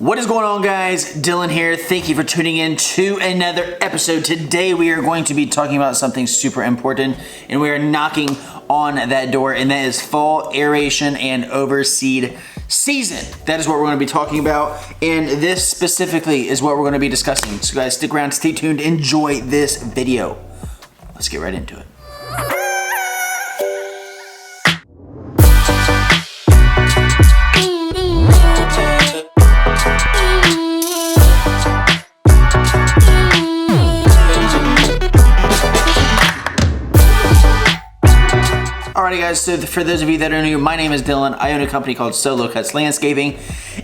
What is going on, guys? Dylan here. Thank you for tuning in to another episode. Today we are going to be talking about something super important, and we are knocking on that door, and that is fall aeration and overseed season. That is what we're going to be talking about, and this specifically is what we're going to be discussing. So guys, stick around, stay tuned, enjoy this video. Let's get right into it. Alrighty guys, so for those of you that are new, my name is Dylan. I own a company called SOLOW Landscaping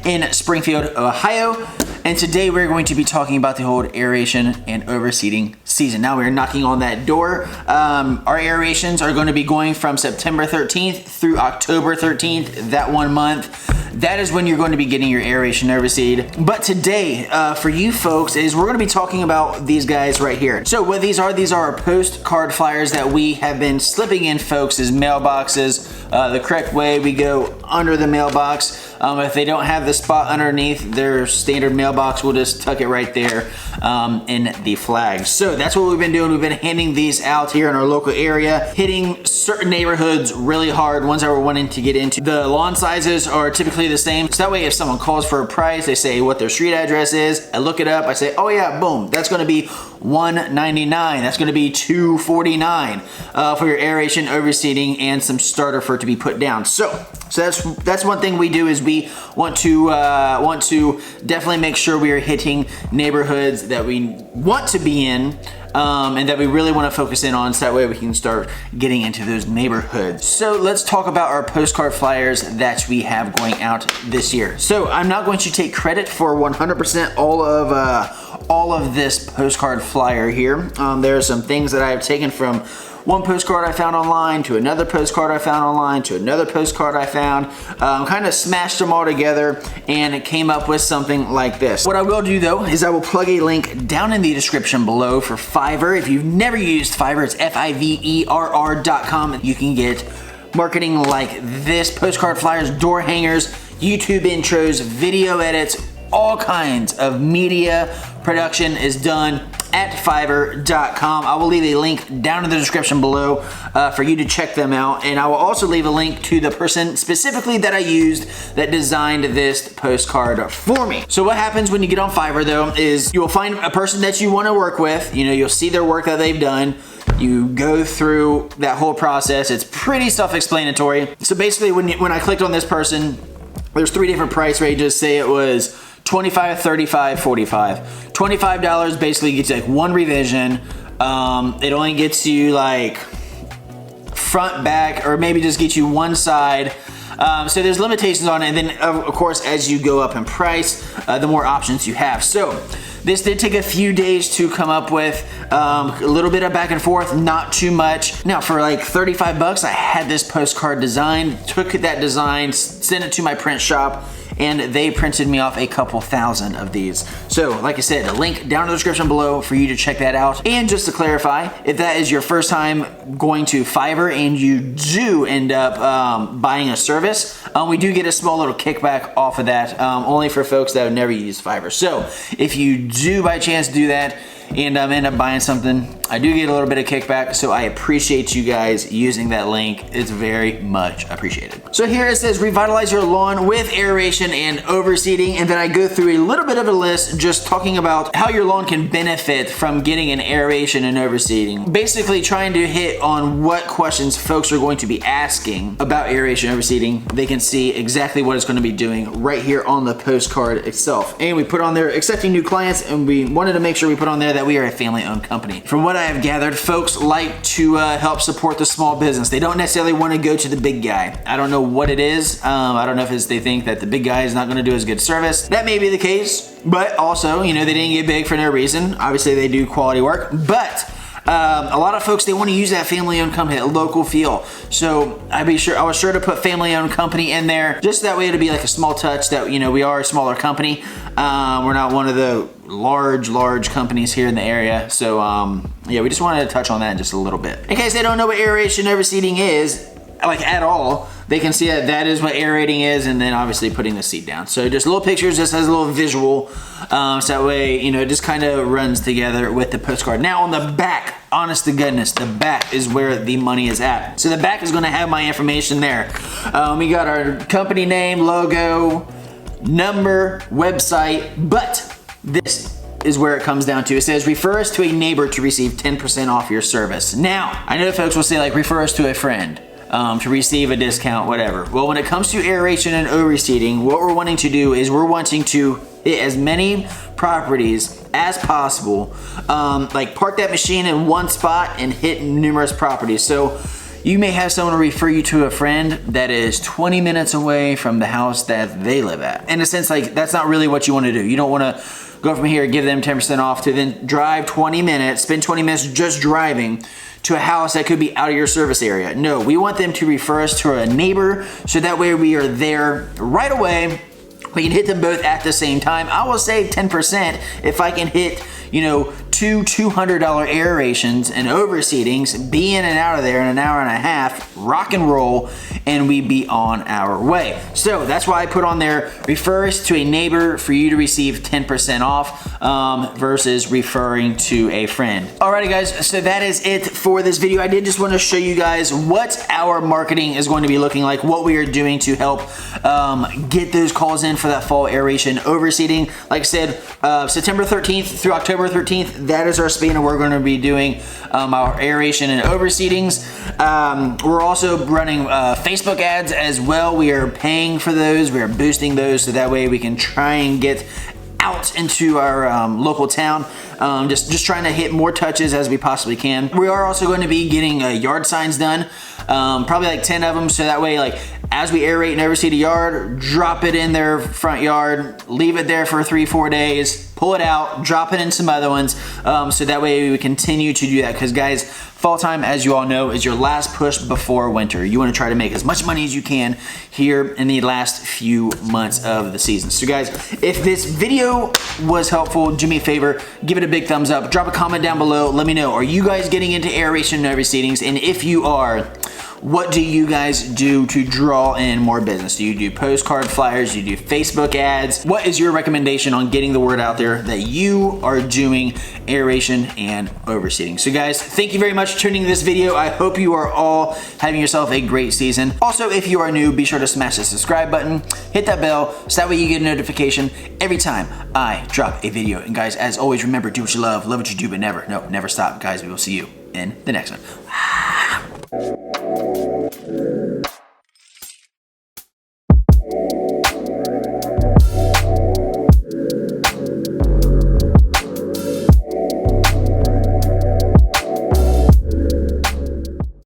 in Springfield, Ohio. And today we're going to be talking about the whole aeration and overseeding season. Now we're knocking on that door. Our aerations are going to be going from September 13th through October 13th, that 1 month. That is when you're going to be getting your aeration overseed. But today, for you folks, is we're going to be talking about these guys right here. So what these are our postcard flyers that we have been slipping in folks' mailboxes. The correct way, we go under the mailbox. If they don't have the spot underneath their standard mailbox, we'll just tuck it right there in the flag. So that's what we've been doing. We've been handing these out here in our local area, hitting certain neighborhoods really hard, ones that we're wanting to get into. The lawn sizes are typically the same. So that way if someone calls for a price, they say what their street address is. I look it up, I say, oh yeah, boom, that's gonna be $199. That's gonna be $249 for your aeration, overseeding, and some starter for it to be put down. So that's one thing we do, is we want to definitely make sure we are hitting neighborhoods that we want to be in, and that we really want to focus in on, so that way we can start getting into those neighborhoods. So let's talk about our postcard flyers that we have going out this year. So I'm not going to take credit for 100% all of this postcard flyer here. There are some things that I have taken from one postcard I found online, to another postcard I found online, to another postcard I found, kind of smashed them all together, and it came up with something like this. What I will do though, is I will plug a link down in the description below for Fiverr. If you've never used Fiverr, it's Fiverr.com. You can get marketing like this: postcard flyers, door hangers, YouTube intros, video edits, all kinds of media production is done at Fiverr.com. I will leave a link down in the description below for you to check them out, and I will also leave a link to the person specifically that I used that designed this postcard for me. So what happens when you get on Fiverr though, is you will find a person that you want to work with. You know, you'll see their work that they've done. You go through that whole process. It's pretty self-explanatory. So basically when I clicked on this person, there's 3 different price ranges. Say it was $25, $35, $45. $25 basically gets like one revision. It only gets you like front, back, or maybe just get you one side. So there's limitations on it, and then of course as you go up in price, the more options you have. So this did take a few days to come up with, a little bit of back and forth, not too much. Now for like 35 bucks, I had this postcard designed, took that design, sent it to my print shop, and they printed me off a couple thousand of these. So like I said, a link down in the description below for you to check that out. And just to clarify, if that is your first time going to Fiverr and you do end up buying a service, we do get a small little kickback off of that, only for folks that have never used Fiverr. So if you do by chance do that and end up buying something, I do get a little bit of kickback, so I appreciate you guys using that link. It's very much appreciated. So here it says, revitalize your lawn with aeration and overseeding, and then I go through a little bit of a list just talking about how your lawn can benefit from getting an aeration and overseeding. Basically trying to hit on what questions folks are going to be asking about aeration and overseeding. They can see exactly what it's going to be doing right here on the postcard itself. And we put on there accepting new clients, and we wanted to make sure we put on there that we are a family-owned company. From what I have gathered, folks like to help support the small business. They don't necessarily want to go to the big guy. I don't know what it is. I don't know if it's they think that the big guy is not going to do as good service. That may be the case, but also, you know, they didn't get big for no reason. Obviously, they do quality work, but a lot of folks, they want to use that family-owned company, that local feel. So I was sure to put family-owned company in there, just that way it'll be like a small touch that, you know, we are a smaller company. We're not one of the large companies here in the area. So yeah, we just wanted to touch on that just a little bit. In case they don't know what aeration overseeding is, like at all, they can see that that is what aerating is, and then obviously putting the seed down. So just little pictures, just as a little visual, so that way, you know, it just kind of runs together with the postcard. Now on the back, honest to goodness, the back is where the money is at. So the back is gonna have my information there. We got our company name, logo, number, website, but this is where it comes down to. It says, refer us to a neighbor to receive 10% off your service. Now, I know folks will say like, refer us to a friend to receive a discount, whatever. Well, when it comes to aeration and overseeding, what we're wanting to do is we're wanting to hit as many properties as possible. Like park that machine in one spot and hit numerous properties. So you may have someone refer you to a friend that is 20 minutes away from the house that they live at. In a sense, like that's not really what you want to do. You don't want to go from here, give them 10% off to then drive 20 minutes, spend 20 minutes just driving to a house that could be out of your service area. No, we want them to refer us to a neighbor, so that way we are there right away. We can hit them both at the same time. I will save 10% if I can hit, you know, two $200 aerations and overseedings, be in and out of there in an hour and a half, rock and roll, and we be on our way. So that's why I put on there, refer us to a neighbor for you to receive 10% off versus referring to a friend. Alrighty guys, so that is it for this video. I did just want to show you guys what our marketing is going to be looking like, what we are doing to help get those calls in for that fall aeration overseeding. Like I said, September 13th through October 13th, that is our span, and we're going to be doing our aeration and overseedings. We're also running Facebook ads as well. We are paying for those. We are boosting those, so that way we can try and get out into our local town. Just trying to hit more touches as we possibly can. We are also going to be getting yard signs done, probably like 10 of them, so that way, like, as we aerate and overseed a yard, drop it in their front yard, leave it there for 3-4 days, pull it out, drop it in some other ones, so that way we continue to do that. Because guys, fall time, as you all know, is your last push before winter. You want to try to make as much money as you can here in the last few months of the season. So guys, if this video was helpful, do me a favor, give it a big thumbs up, drop a comment down below, let me know, are you guys getting into aeration and overseedings? And if you are, what do you guys do to draw in more business? Do you do postcard flyers? Do you do Facebook ads? What is your recommendation on getting the word out there that you are doing aeration and overseeding? So guys, thank you very much for tuning in this video. I hope you are all having yourself a great season. Also, if you are new, be sure to smash the subscribe button, hit that bell, so that way you get a notification every time I drop a video. And guys, as always, remember, do what you love what you do, but never stop. Guys, we will see you in the next one.